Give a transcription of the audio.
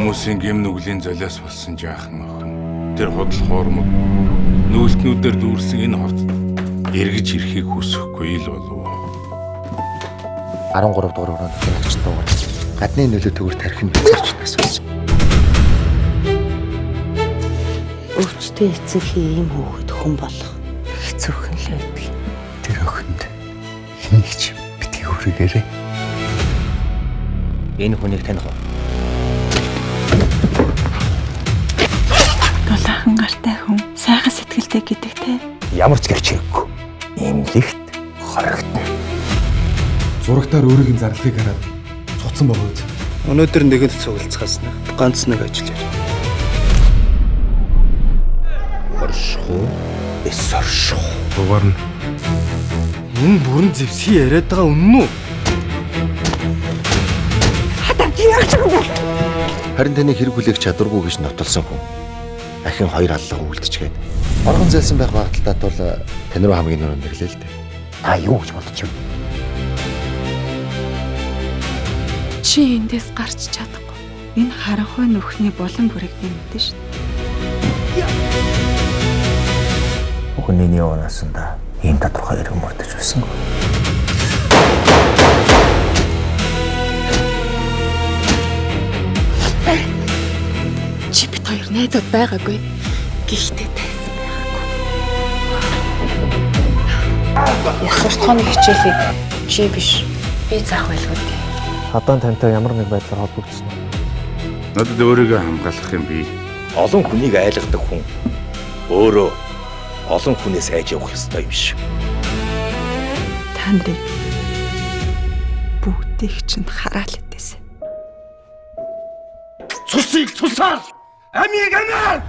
Хүмүүсийн гэм нүглийн золиос болсон жаахан охин. Тэр худал хоормог нүүлтнүүдээр дүүрсэн энэ хотод эргэж ирэхийг хүсэхгүй л болов. 13 дугаар өрөөнд хянагч дуугаар гадны нөлөө төгөр тарих нь хэцэрч нассан. Өвчтэй эцэгхийн ийм хүүхэд хүн болох хэцүүхэн л байдаг. Тэр охинд хэнийг ч битгий хүргээрэй. Энэ хүнийг таних уу? Дулаахан гартай хүн, сайхан сэтгэлтэй гэдэг те. Ямар ч гэрч хэрэггүй. Имлэгт хоригдно. Зурагтаар өөрийн зарлагыг хараад цуцсан байгаа үз. Өнөөдөр нэгэнд цуглацгаас ганц нэг ажил яа. Оршихуу, эсорших. Дугаар нь энэ бүрэн зэвсгий яриад байгаа үнэн үү? Харин таны хэрэг хүлээх чадваргүй гэж нотолсон хүн дахин хоёр аллага үлдчихгээд оргон зэлсэн байх багталтаа тул тань руу хамгийн нөрөнд ирлээ л дээ. Та юу гэж бодож байна? Чи эндээс гарч чадахгүй. Энэ харанхуй нүхний булан бүрэгдэн мэдэн шүү дээ. Өхний унаасанда ийм тодорхой хэрэг мөрдөж байсан. Чи бит хоёр найзууд байгаагүй. Гэхдээ тайсан байгаагүй. Их суртахууны хичээлийг чи биш би заах байлгүй. Хадaan тантай ямар нэг байдлаар холбогдсон уу? Надад өөрийгөө хамгаалах юм би. Олон хүнийг айлгадаг хүн өөрөө олон хүнээс айж явах ёстой юм шиг. Та нарыг бүгдийг чинь хараал хэдээсэн. Цусыг цусаар! Амийг амиа!